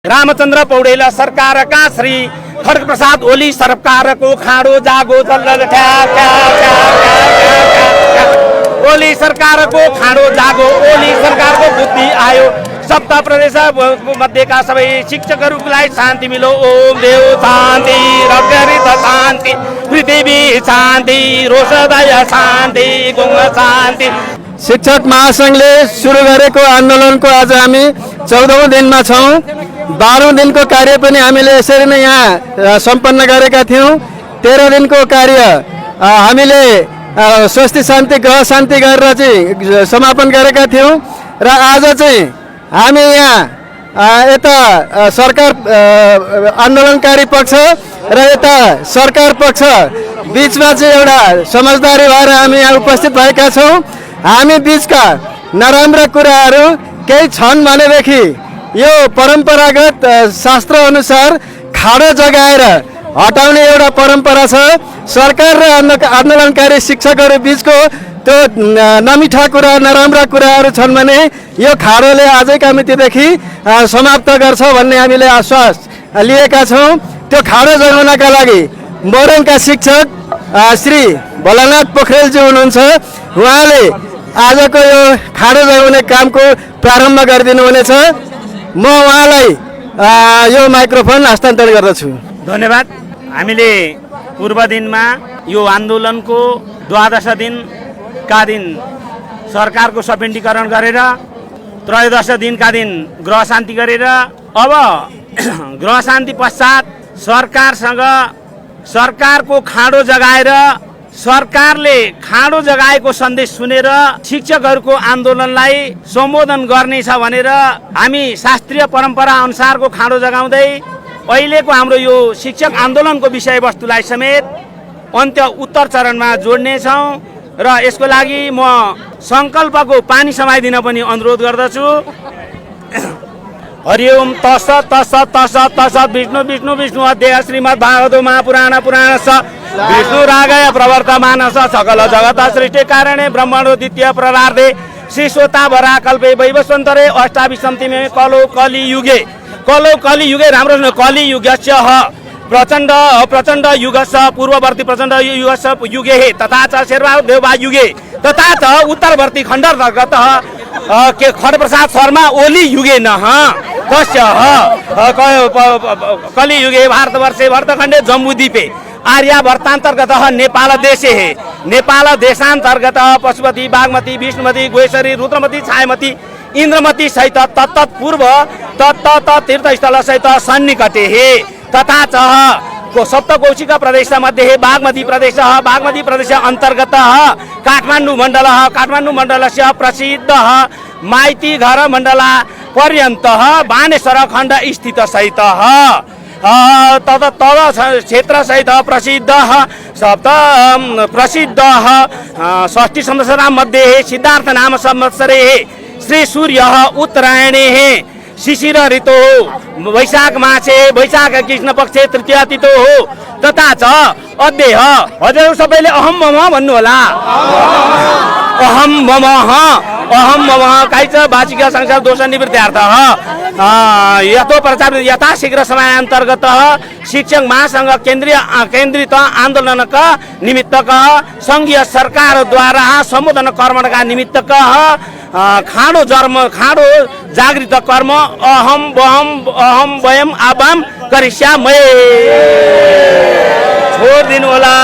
रामचन्द्र पौडेल सरकारका श्री खड्गप्रसाद ओली सरकारको खाडो जागो ओली सरकारको खाडो जागो ओली सरकारको बुद्धि आयो सप्त प्रदेश मध्येका सबै शिक्षकहरूलाई शान्ति मिलो ओम देव शान्ति रगरित शान्ति पृथ्वी शान्ति रोषदय शान्ति गुङ शान्ति। शिक्षक महासंघले सुरु गरेको आन्दोलनको आज हामी 14औं दिनमा छौं। 12औं दिनको कार्य पनि हामीले यसरी नै यहाँ सम्पन्न गरेका थियौं। 13 दिनको कार्य हामीले स्वस्ति शान्ति ग्रह शान्ति गरेर चाहिँ समापन गरेका थियौं र आज चाहिँ हामी यहाँ यता सरकार आन्दोलनकारी पक्ष र यता सरकार पक्ष बीचमा चाहिँ एउटा समझदारी भएर हामी यहाँ उपस्थित भएका छौं। हामी बीचका नराम्रा कुराहरू केही छन् भनेदेखि यो परम्परागत शास्त्र अनुसार खाडो जगाएर हटाउने एउटा परम्परा छ। सरकार र आन्दोलनकारी शिक्षकहरू बीचको त्यो नमिठा कुरा नराम्रा कुराहरू छन् भने यो खाडोले आजैका मितिदेखि समाप्त गर्छ भन्ने हामीले आश्वास लिएका छौं। त्यो खाडो जगाउनका लागि मोरङका शिक्षक श्री भोलानाथ पोखरेलजी हुनुहुन्छ। उहाँले आजको यो खाडो जगाउने कामको प्रारम्भ गरिदिनु हुनेछ। म उहाँलाई यो माइक्रोफोन हस्तान्तरण गर्दछु। धन्यवाद। हामीले पूर्व दिनमा यो आन्दोलनको 12 दिनका दिन सरकारको सपिण्डीकरण गरेर 13 दिनका दिन गृह शान्ति गरेर अब गृह शान्ति पश्चात सरकारको खाडो जगाएर सरकारले खाडो जगाएको सन्देश सुनेर शिक्षकहरूको आन्दोलनलाई सम्बोधन गर्नेछ भनेर हामी शास्त्रीय परम्परा अनुसारको खाडो जगाउँदै अहिलेको हाम्रो यो शिक्षक आन्दोलनको विषयवस्तुलाई समेत अन्त्य उत्तर चरणमा जोड्नेछौँ र यसको लागि म संकल्पको पानी समाइदिन पनि अनुरोध गर्दछु। हरिओम तस तस तस तस विष्णु विष्णु विष्णु अध्यय श्रीमद् भागवतो महापुराण पुराण स विष्णु रागय प्रवर्तमान स सकल जगत सृष्टि कारणे ब्रह्मणो द्वितीय प्ररार्धे श्री स्वता वरा कल्पे वैवस्वन्तरे अष्टाविंशतिमे कलो कलियुगे राम्रो कलियुगस्य प्रचण्ड प्रचण्ड युगस्य पूर्ववर्ती प्रचण्ड युगस्य युगे तथा च शेर्वादेवा युगे तथा च उत्तरवर्ती खण्डान्तर्गत के खड्गप्रसाद शर्मा ओली युगे न कस्य कलियुगे भारतवर्षे भरतखण्डे जम्बूद्वीपे आर्यावर्तान्तर्गत नेपाल देशे नेपाल देशान्तर्गत पशुपति बागमती विष्णुमती गोेश्वरी रुद्रमती छायामती इन्द्रमती सहित तत्पूर्व तत्त तीर्थस्थल सहित सन्निकटे तथा च सप्तकोशिक प्रदेश मध्ये बागमती प्रदेश अंतर्गत काठमाडौँ मण्डलस्य प्रसिद्ध माइती घर मण्डल पर्यन्त बानेश्वर खण्ड स्थित सहित तद क्षेत्र सहित प्रसिद्ध षष्ठी संवत्सरा मध्ये सिद्धार्थ नाम संवत्सरे श्री सूर्य उत्तरायणे शिशिर ऋतु वैशाख मासे वैशाख कृष्ण पक्षे तृतीय तिथो हो तथा च अध्यय हजुर सबैले अहम मम भन्नु होला। अहम मम काइच वाचिक संसार दोष निवृत्त्यार्थ यथो प्रचार यथाशीघ्र समयान्तर्गत शिक्षक महासंघ केन्द्रित आन्दोलनका निमित्तक संघीय सरकारद्वारा सम्बोधन कर्मका निमित्तक खाडो जागृत कर्म अहम वयम आवाम करिष्यामहे छोड़ दिनु होला।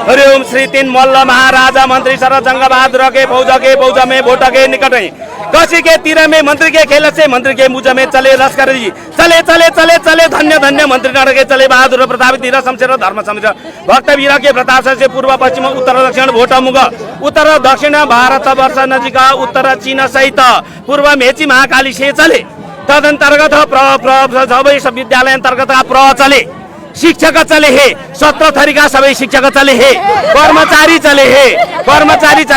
हरिओम श्री 3 मल्ल महाराजा मंत्री शरद जंग बहादुर के फौज में भोट के निकट कसी के तीर में मंत्री के खेल से मंत्री के मुझ में चले लश्कर जी चले धन्य धन्य मंत्री नर के चले बहादुर प्रताप धीर शमशेर धर्म समित भक्त वीर के प्रताप से पूर्व पश्चिम उत्तर दक्षिण भोट मुग उत्तर दक्षिण भारत वर्ष नजिक उत्तर चीन सहित पूर्व मेची महाकाली से चले तदंतर्गत सबै विद्यालय अंतर्गत प्र चले शिक्षक चले हे 17 थरीका सबै शिक्षक चले हे कर्मचारी चले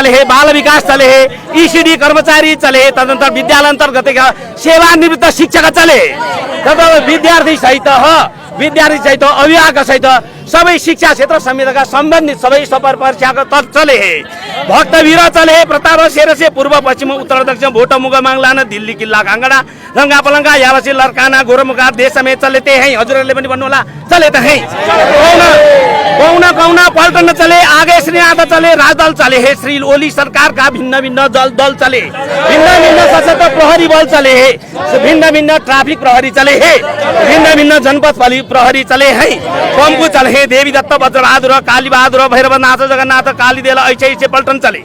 हे बाल विकास चले हे ईसीडी कर्मचारी चले हे तदनन्तर विद्यालय अन्तर्गत सेवानिवृत्त शिक्षक चले तब विद्यार्थी सहित अभिभावक सहित सबै शिक्षा क्षेत्र समेतका सम्बन्धित सबै सफर परीक्षाको तर्क चले है भक्तवीर चले है प्रताप शेर से पूर्व पश्चिम उत्तर दक्षिण भोट मुग मांगलाना दिल्ली किल्ला कांगड़ा रंगा पलंगा यावसी लड़काना गोरमुखा देश में चलते हैं हजुरहरूले पनि भन्नुहोला चले त हैं कौना कौना पलटन चले आगे श्री आधा चले राजदल चले है श्री ओली सरकार का भिन्न भिन्न दल चले भिन्न भिन्न सशस्त्र प्रहरी बल चले है भिन्न भिन्न ट्राफिक प्रहरी चले है भिन्न भिन्न जनपद प्रहरी चले है पम्पू चले है देवी दत्त वज्रबहादुर कालीबहादुर भैरवनाथ जगन्नाथ कालीदेल ऐसे पलटन चले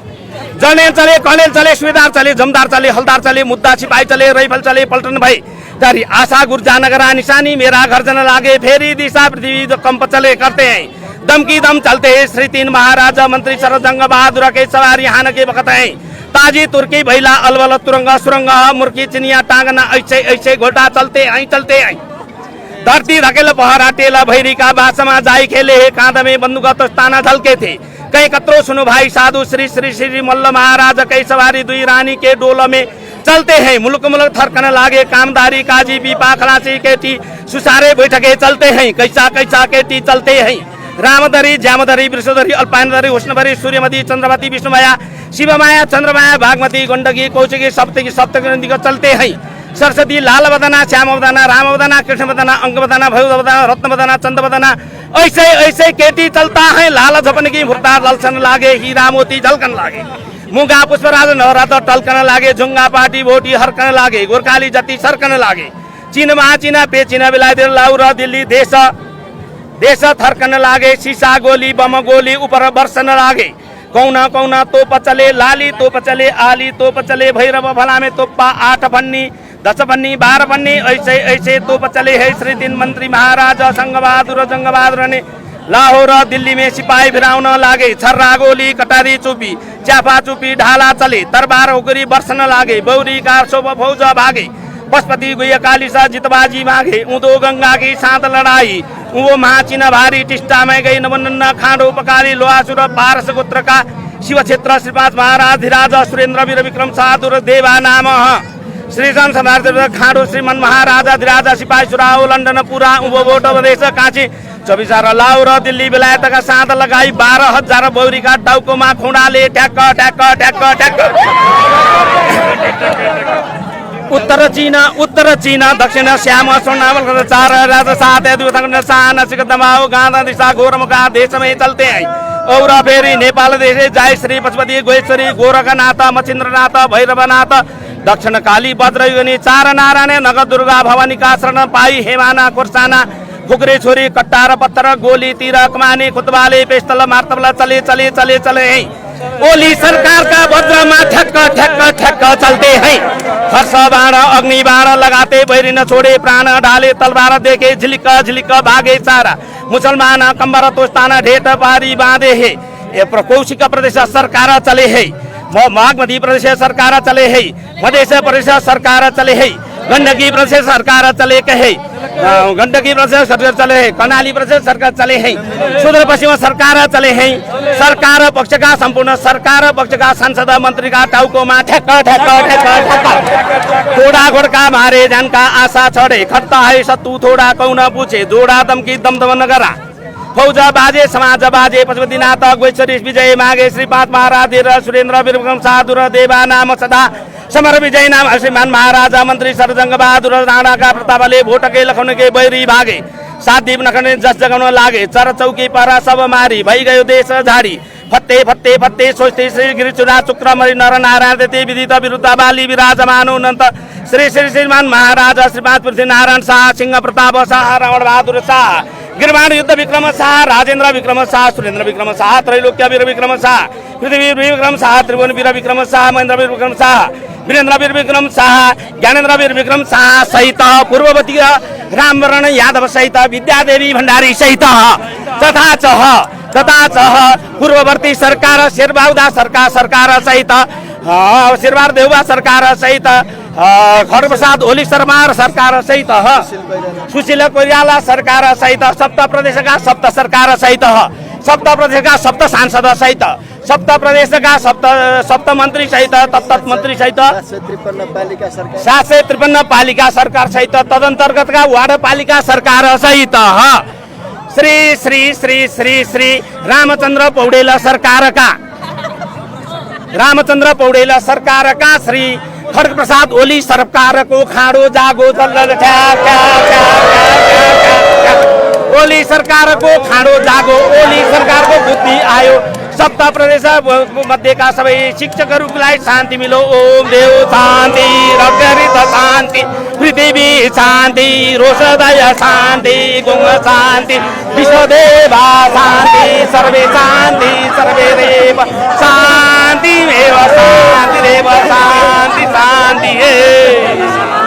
जर्नेल चले कर्नेल चले सुबेदार चले जमदार चले हलदार चले मुद्दा सिपाही चले राइफल चले पलटन भई तारी आशा गुर्जा नगरा निशानी मेरा घर जन लागे फेरी दिशा पृथ्वी जो कंप चले करते हैं दम की दम चलते हैं श्री 3 महाराजा मंत्री सरजंग बहादुर के सवार यहाँ के वक्त है ताजी तुर्की भैला अलवल तुरंग सुरंग मुर्की चिनिया टांगना ऐसे घोटा चलते हैं धरती धकेल पहरा टेला भैरी का बासमा जाई खेले है कांध में बंदूक ताना झलके थे कई कतरो सुनो भाई साधु श्री श्री श्री मल्ल महाराज कई सवारी दुई रानी के डोल में चलते हैं मुल्क मुल्क थरकन लागे कामदारी काजी पीपा खलासी केटी सुसारे बैठके चलते हैं कैसा कैसा केटी चलते हैं रामधरी ज्यामधरी वृषधरी अल्पायनधरी उष्णभरी सूर्यमती चंद्रमती विष्णुमाया शिवमाया चंद्रमाया भागमती गंडकी कौशिकी सप्तकी सप्तकी चलते हैं सरस्वती लाल वदना श्याम वदना राम वदना कृष्ण वदना अंग वदना भय वदना रत्न वदना चंद वदना ऐसे ऐसे केटी चलता है लाल झपन की भुक्ता ललसन लागे हीरा मोती झलकन लागे मुगा पुष्पराज नवरात्र टलकन लागे झुंगा पाटी भोटी हरकन लागे गोरखाली जति सरकन लागे चीन महाचीना पेचीना बेलायत लाउर दिल्ली देश थरकन लागे शीशा गोली बम गोली ऊपर बरसन लागे कौना कौना तोप चले लाली तोप चले आली तोप चले भैरव भला में तोप्पा 8 भन्नी 10 भन्नी 12 भन्नी ऐसे ऐसे तोप चले है श्री 3 मंत्री महाराज संग बहादुर ने लाहौर दिल्ली में सिपाही भिराउन लागे छर्रा गोली कटारी चुपी चापा चुपी ढाला चले तरबार उगरी बरसन लागे बौरी कार शोभ फौज भागे पशुपति गुय कालिसा जितबाजी मागे ऊदो गंगा की साथ लड़ाई वो महाचिना भारी टिस्टा में गई नवनन्ना खांडो पकाली लोहासुर पारस गोत्र का शिव क्षेत्र श्रीपाद महाराज धीराज सुरेंद्र वीर विक्रम साधुर देवा नाम श्री राम समाज खांडो श्रीमन महाराजा धीराज सिपाही सुराओ लंडन पूरा उबोट प्रदेश कांची 24 लाहौर दिल्ली बेलायत का साथ लगाई 12,000 बौरी का टाउकोमा खुंडाले ठ्याक्क ठ्याक्क ठ्याक्क ठ्याक्क उत्तर चीना दक्षिण श्याम स्वर्णावल 4 राजा 7 सानसिक दमाओ गांधा दिशा गोरमुखा देश में चलते हैं और फेरी नेपाल देश जय श्री पशुपति गोहेश्वरी गोरखनाथ मच्छिन्द्रनाथ भैरवनाथ दक्षिण काली भद्रयुनी 4 नारायण नगर दुर्गा भवानी का शरण पाई हेमाना कुर्साना खुकरे छोरी कट्टार पत्थर गोली तीर कमाने खुतवाले पेस्तल मारतबला चले हैं ओली सरकार का वज्रमा ठक्क ठक्क ठक्क चलते हैं हर्ष बाण अग्नि बाण लगाते बैरी न छोड़े प्राण डाले तलवार देखे झिलिक झिलिक भागे सारा मुसलमान कंबर तोस्ताना ढेट पारी बांधे है ये कौशिक प्रदेश सरकार चले है बागमती प्रदेश सरकार चले है मध्य प्रदेश सरकार चले है गंडकी प्रदेश सरकार चले कहे गंडकी प्रदेश सरकार चले है कर्णाली प्रदेश सरकार चले है सुदूर पश्चिम सरकार चले है सरकार पक्ष का संपूर्ण सरकार पक्ष का सांसद मंत्री का टाउकोमा ठेक्क ठेक्क ठेक्क ठेक्क थोड़ा घोड़का मारे जान का आशा छड़े खट्टा है सत्तू थोड़ा कौन पूछे जोड़ा दमकी दमदम नगरा फौज बाजे समाज बाजे पशुपतिनाथ गोश्वरी विजय मागे श्रीपाद महाराज सुरेंद्र वीरविक्रम साधुर देवा नाम सदा समर विजय नाम श्रीमान महाराजा मंत्री सरजंग बहादुर राणा का प्रतापले भोट के लखन के बैरी भागे 7 दीप नखने जस जगन लागे चर चौकी पर सब मारी भई गयो देश झाड़ी फत्ते फत्ते फत्ते सोचते श्री गिरी चुना शुक्र मरी नर नारायण देते विदित विरुद्ध बाली विराजमान अनंत श्री श्री श्रीमान महाराजा श्रीपाद पृथ्वी नारायण शाह सिंह प्रताप शाह रावण बहादुर शाह गिरवाण युद्ध विक्रम शाह राजेंद्र विक्रम शाह सुरेंद्र विक्रम शाह त्रैलोक्य वीर विक्रम शाह पृथ्वी वीर विक्रम शाह त्रिभुवन वीर विक्रम शाह महेंद्र वीर विक्रम शाह वीरेंद्र वीर विक्रम शाह ज्ञानेन्द्र वीर विक्रम शाह सहित पूर्ववती रामवरण यादव सहित विद्यादेवी भंडारी सहित तथा पूर्ववर्ती सरकार शेरबाउदा सरकार सहित शेरबार देउबा सरकार सहित खरप्रसाद ओली शर्मा सरकार सहित सुशील कोइराला सरकार सहित सप्त प्रदेश का सप्त सरकार सहित सप्त प्रदेश का सप्त सांसद सहित सप्त प्रदेश का सप्त मंत्री सहित तत्त मंत्री सहित 753 पालिका सरकार सहित तदंतर्गत का वार्ड पालिका सरकार सहित श्री श्री श्री श्री श्री रामचन्द्र पौडेल सरकारका श्री खड्ग प्रसाद ओली सरकारको खाडो जागो ओली सरकारको खाडो जागो ओली सरकारको बुद्धि आयो सप्त प्रदेश मध्येका सबै शिक्षकहरूलाई शान्ति मिलो ओम देव शान्ति रगरित शान्ति पृथ्वी शान्ति रोषदय शान्ति गुङ शान्ति विश्वदेवा शान्ति सर्वे देव शान्ति शान्ति शान्ति